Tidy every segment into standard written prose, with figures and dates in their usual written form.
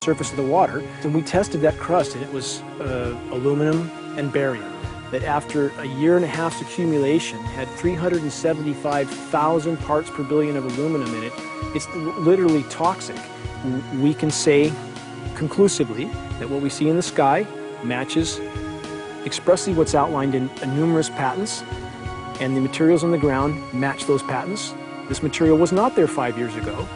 surface of the water, and we tested that crust, and it was aluminum and barium that after a year and a half's accumulation had 375,000 parts per billion of aluminum in it. It's literally toxic. We can say conclusively that what we see in the sky matches expressly what's outlined in numerous patents, and the materials on the ground match those patents. This material was not there 5 years ago.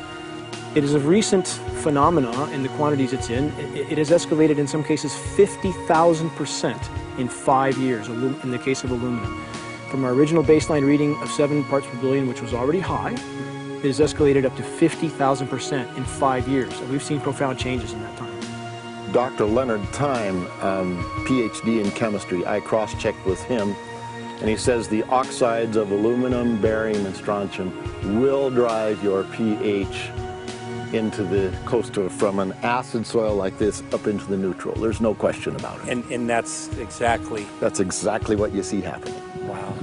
It is a recent phenomena in the quantities it's in. It has escalated in some cases 50,000% in 5 years in the case of aluminum. From our original baseline reading of 7 parts per billion, which was already high, it has escalated up to 50,000% in 5 years. And we've seen profound changes in that time. Dr. Leonard Time, PhD in chemistry, I cross-checked with him, and he says the oxides of aluminum, barium, and strontium will drive your pH into the coastal, from an acid soil like this up into the neutral. There's no question about it. And that's exactly... That's exactly what you see happening. Wow.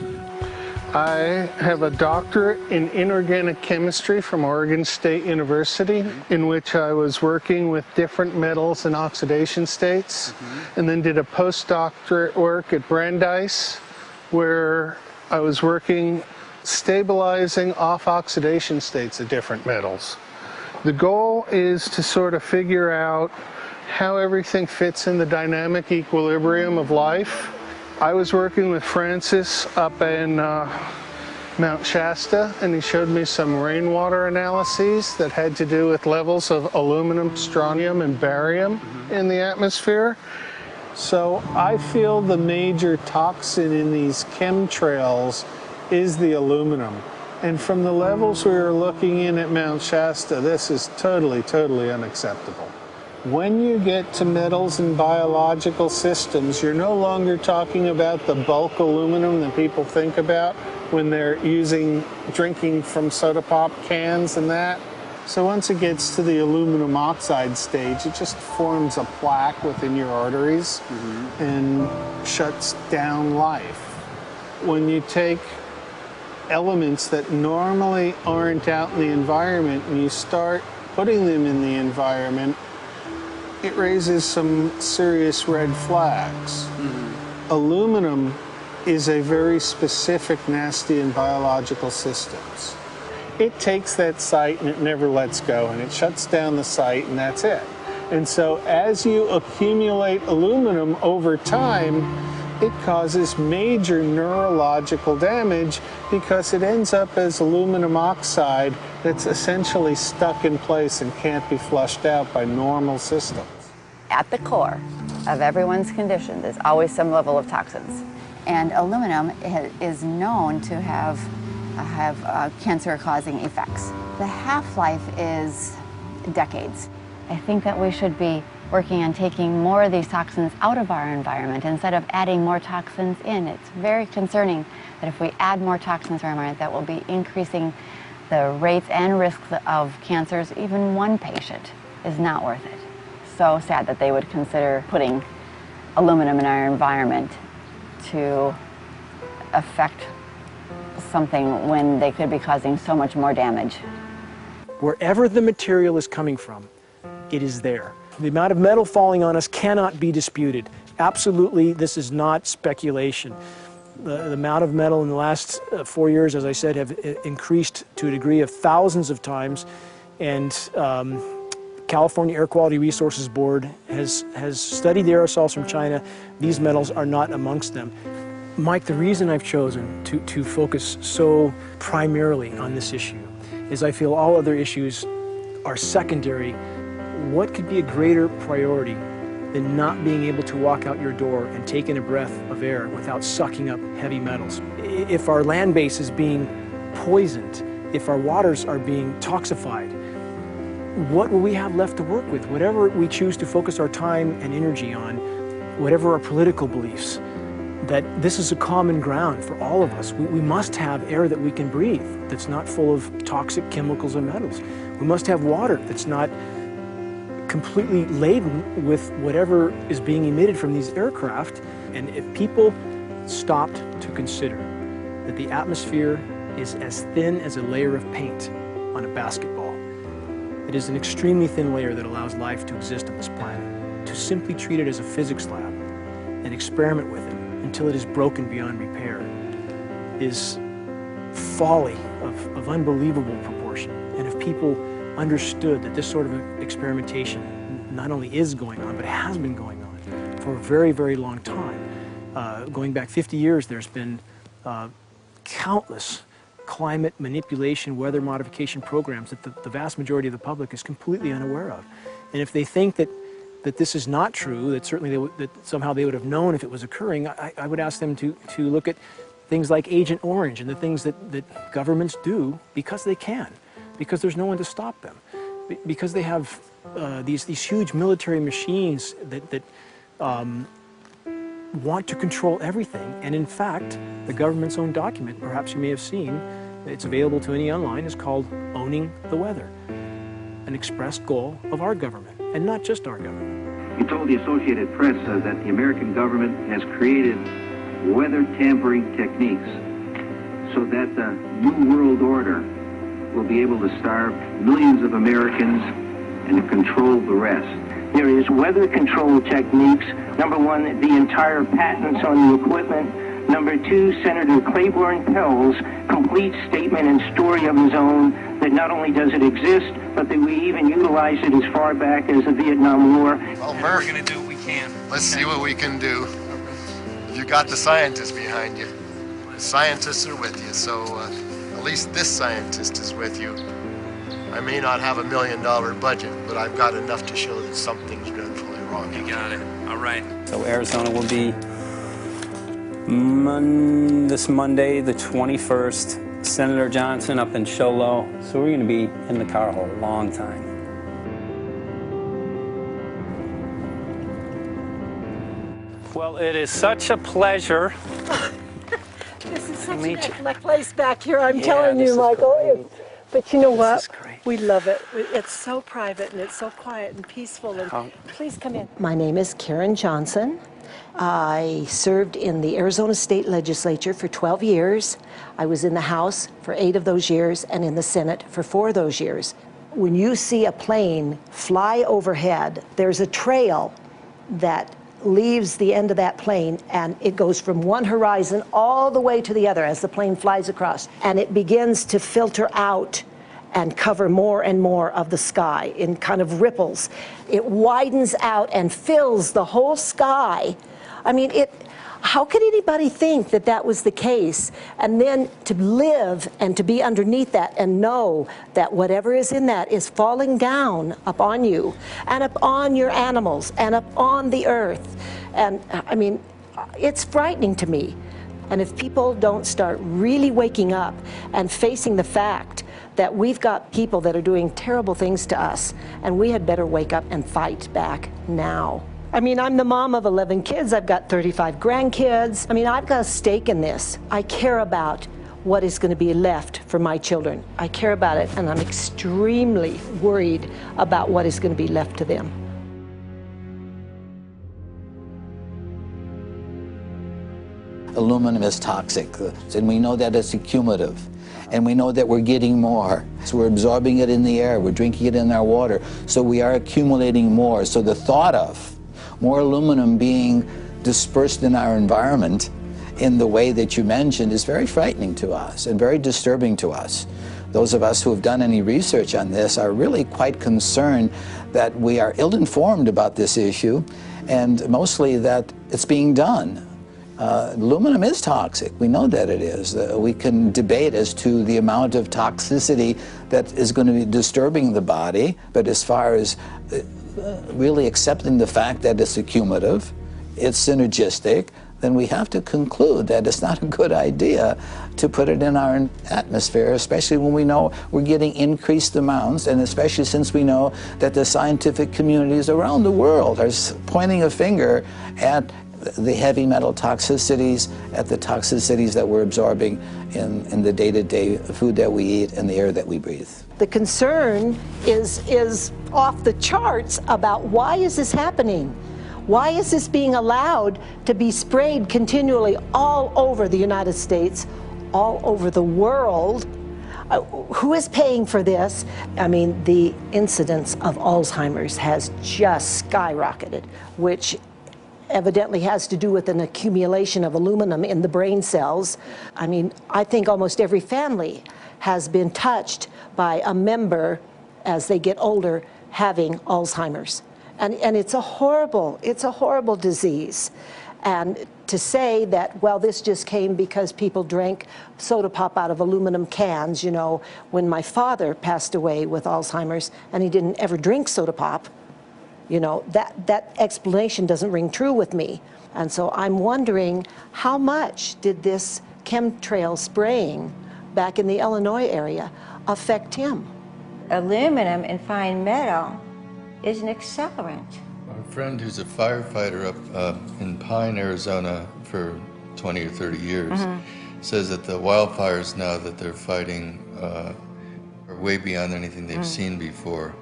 I have a doctorate in inorganic chemistry from Oregon State University, in which I was working with different metals and oxidation states, and then did a postdoctorate work at Brandeis, where I was working stabilizing off oxidation states of different metals. The goal is to sort of figure out how everything fits in the dynamic equilibrium of life. I was working with Francis up in Mount Shasta, and he showed me some rainwater analyses that had to do with levels of aluminum, strontium, and barium in the atmosphere. So I feel the major toxin in these chemtrails is the aluminum. And from the levels we were looking in at Mount Shasta, this is totally, totally unacceptable. When you get to metals and biological systems, you're no longer talking about the bulk aluminum that people think about when they're drinking from soda pop cans and that. So once it gets to the aluminum oxide stage, it just forms a plaque within your arteries and shuts down life. When you take elements that normally aren't out in the environment and you start putting them in the environment, it raises some serious red flags. Aluminum is a very specific nasty in biological systems. It takes that site and it never lets go, and it shuts down the site, and that's it. And so as you accumulate aluminum over time, it causes major neurological damage because it ends up as aluminum oxide that's essentially stuck in place and can't be flushed out by normal systems. At the core of everyone's condition, there's always some level of toxins. And aluminum is known to have cancer-causing effects. The half-life is decades. I think that we should be working on taking more of these toxins out of our environment instead of adding more toxins in. It's very concerning that if we add more toxins to our environment, that will be increasing the rates and risks of cancers. Even one patient is not worth it. So sad that they would consider putting aluminum in our environment to affect something when they could be causing so much more damage. Wherever the material is coming from, it is there. The amount of metal falling on us cannot be disputed. Absolutely, this is not speculation. The amount of metal in the last 4 years, as I said, have increased to a degree of thousands of times, and California Air Quality Resources Board has studied the aerosols from China. These metals are not amongst them. Mike, the reason I've chosen to focus so primarily on this issue is I feel all other issues are secondary. What could be a greater priority than not being able to walk out your door and take in a breath of air without sucking up heavy metals? If our land base is being poisoned, if our waters are being toxified, what will we have left to work with? Whatever we choose to focus our time and energy on, whatever our political beliefs, that this is a common ground for all of us. We must have air that we can breathe, that's not full of toxic chemicals and metals. We must have water that's not completely laden with whatever is being emitted from these aircraft. And if people stopped to consider that the atmosphere is as thin as a layer of paint on a basketball, It is an extremely thin layer that allows life to exist on this planet. To simply treat it as a physics lab and experiment with it until it is broken beyond repair is folly of unbelievable proportion. And if people understood that this sort of experimentation not only is going on, but has been going on for a very, very long time. Going back 50 years, there's been countless climate manipulation, weather modification programs that the vast majority of the public is completely unaware of. And if they think that this is not true, that certainly that somehow they would have known if it was occurring, I would ask them to look at things like Agent Orange and the things that governments do because they can, because there's no one to stop them, because they have these huge military machines that want to control everything. And in fact, the government's own document, perhaps you may have seen, it's available to any online, is called Owning the Weather, an expressed goal of our government, and not just our government. He told the Associated Press that the American government has created weather tampering techniques so that the New World Order will be able to starve millions of Americans and to control the rest. There is weather control techniques. Number one, the entire patents on the equipment. Number two, Senator Claiborne Pell's complete statement and story of his own that not only does it exist, but that we even utilized it as far back as the Vietnam War. Well, Murph, We're going to do what we can. let's see what we can do. You got the scientists behind you. The scientists are with you, so at least this scientist is with you. I may not have $1 million budget, but I've got enough to show that something's dreadfully wrong. You got it. All right. So Arizona will be this Monday, the 21st. Senator Johnson up in Show Low. So we're going to be in the car a long time. Well, it is such a pleasure. This is such meet an you. excellent place back here, I'm Yeah, telling this you, is Michael. great. But you know what? is great. We love it. It's so private and it's so quiet and peaceful. And please come in. My name is Karen Johnson. I served in the Arizona State Legislature for 12 years. I was in the House for 8 of those years and in the Senate for 4 of those years. When you see a plane fly overhead, there's a trail that leaves the end of that plane, and it goes from one horizon all the way to the other as the plane flies across, and it begins to filter out and cover more and more of the sky in kind of ripples. It widens out and fills the whole sky. I mean, how could anybody think that that was the case? And then to live and to be underneath that and know that whatever is in that is falling down upon you and upon your animals and upon the earth. And I mean, it's frightening to me. And if people don't start really waking up and facing the fact that we've got people that are doing terrible things to us, and we had better wake up and fight back now. I mean, I'm the mom of 11 kids. I've got 35 grandkids. I mean, I've got a stake in this. I care about what is going to be left for my children. I care about it, and I'm extremely worried about what is going to be left to them. Aluminum is toxic, and we know that it's accumulative. And we know that we're getting more. So we're absorbing it in the air, we're drinking it in our water, so we are accumulating more. So the thought of more aluminum being dispersed in our environment in the way that you mentioned is very frightening to us and very disturbing to us. Those of us who have done any research on this are really quite concerned that we are ill-informed about this issue, and mostly that it's being done. Aluminum is toxic. We know that it is. We can debate as to the amount of toxicity that is going to be disturbing the body, but as far as really accepting the fact that it's accumulative, it's synergistic, then we have to conclude that it's not a good idea to put it in our atmosphere, especially when we know we're getting increased amounts, and especially since we know that the scientific communities around the world are pointing a finger at the heavy metal toxicities, at the toxicities that we're absorbing in the day-to-day food that we eat and the air that we breathe. The concern is off the charts about why is this happening? Why is this being allowed to be sprayed continually all over the United States, all over the world? Who is paying for this? I mean, the incidence of Alzheimer's has just skyrocketed, which evidently has to do with an accumulation of aluminum in the brain cells. I mean, I think almost every family has been touched by a member as they get older having Alzheimer's. And it's a horrible disease. And to say that, well, this just came because people drank soda pop out of aluminum cans, you know, when my father passed away with Alzheimer's and he didn't ever drink soda pop, you know, that explanation doesn't ring true with me. And so I'm wondering, how much did this chemtrail spraying back in the Illinois area affect him? Aluminum and fine metal is an accelerant. Our friend who's a firefighter up in Pine, Arizona for 20 or 30 years says that the wildfires now that they're fighting are way beyond anything they've seen before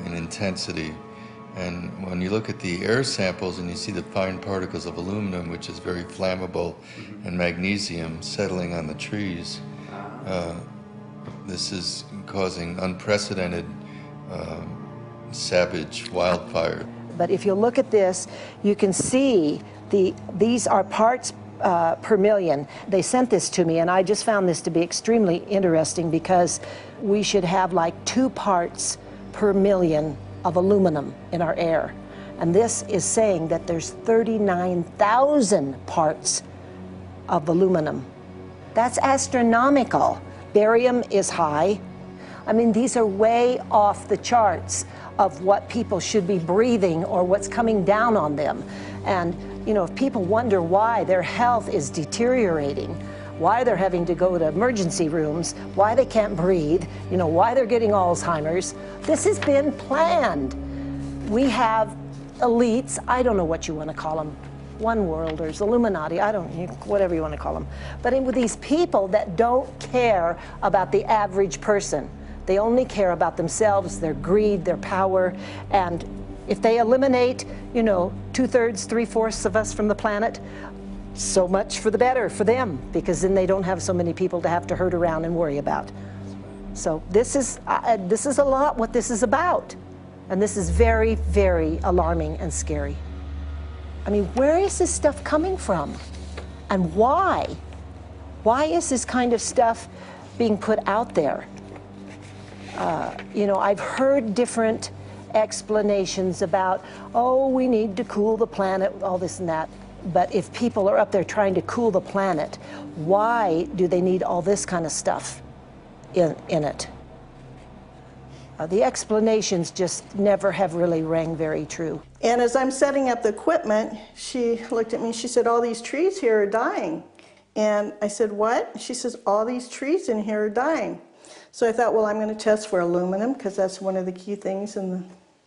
in intensity. And when you look at the air samples and you see the fine particles of aluminum, which is very flammable, and magnesium settling on the trees, this is causing unprecedented savage wildfire. But if you look at this, you can see these are parts per million. They sent this to me, and I just found this to be extremely interesting because we should have like 2 parts per million of aluminum in our air. And this is saying that there's 39,000 parts of aluminum. That's astronomical. Barium is high. I mean, these are way off the charts of what people should be breathing or what's coming down on them. And, you know, if people wonder why their health is deteriorating, why they're having to go to emergency rooms, why they can't breathe, you know, why they're getting Alzheimer's, this has been planned. We have elites, I don't know what you want to call them, one worlders, Illuminati, I don't know, whatever you want to call them. But with these people that don't care about the average person. They only care about themselves, their greed, their power, and if they eliminate, you know, 2/3, 3/4 of us from the planet, so much for the better for them, because then they don't have so many people to have to herd around and worry about. So this is a lot what this is about, and this is very, very alarming and scary. I mean, where is this stuff coming from, and why? Why is this kind of stuff being put out there? You know, I've heard different explanations about, oh, we need to cool the planet, all this and that. But if people are up there trying to cool the planet, why do they need all this kind of stuff in it? The explanations just never have really rang very true. And as I'm setting up the equipment, she looked at me, she said, all these trees here are dying. And I said, what? She says, all these trees in here are dying. So I thought, well, I'm going to test for aluminum, because that's one of the key things in the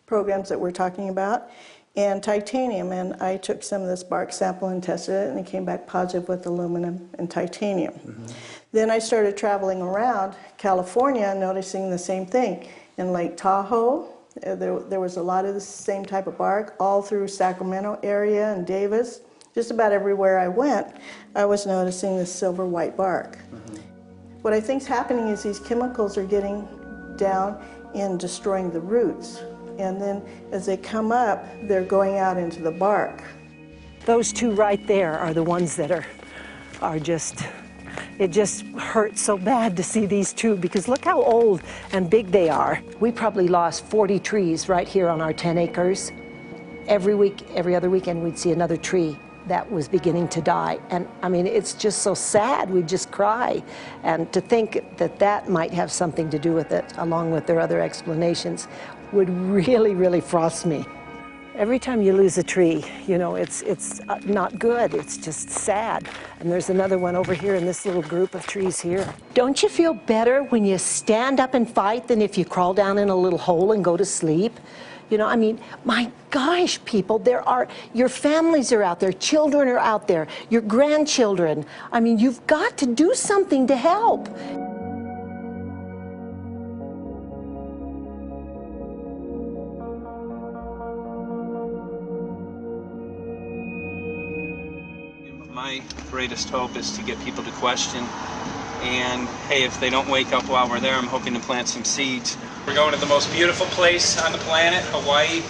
programs that we're talking about, and titanium. And I took some of this bark sample and tested it, and it came back positive with aluminum and titanium. Then I started traveling around California, noticing the same thing. In Lake Tahoe, there was a lot of the same type of bark, all through Sacramento area and Davis. Just about everywhere I went, I was noticing this silver white bark. What I think's happening is these chemicals are getting down and destroying the roots. And then as they come up, they're going out into the bark. Those 2 right there are the ones that are just, it just hurts so bad to see these 2, because look how old and big they are. We probably lost 40 trees right here on our 10 acres. Every week, every other weekend, we'd see another tree that was beginning to die. And I mean, it's just so sad, we just cry. And to think that that might have something to do with it, along with their other explanations, would really, really frost me. Every time you lose a tree, you know, it's not good, it's just sad. And there's another one over here in this little group of trees here. Don't you feel better when you stand up and fight than if you crawl down in a little hole and go to sleep? You know, I mean, my gosh, people, your families are out there, children are out there, your grandchildren. I mean, you've got to do something to help. My greatest hope is to get people to question And hey, if they don't wake up while we're there, I'm hoping to plant some seeds. We're going to the most beautiful place on the planet, Hawaii,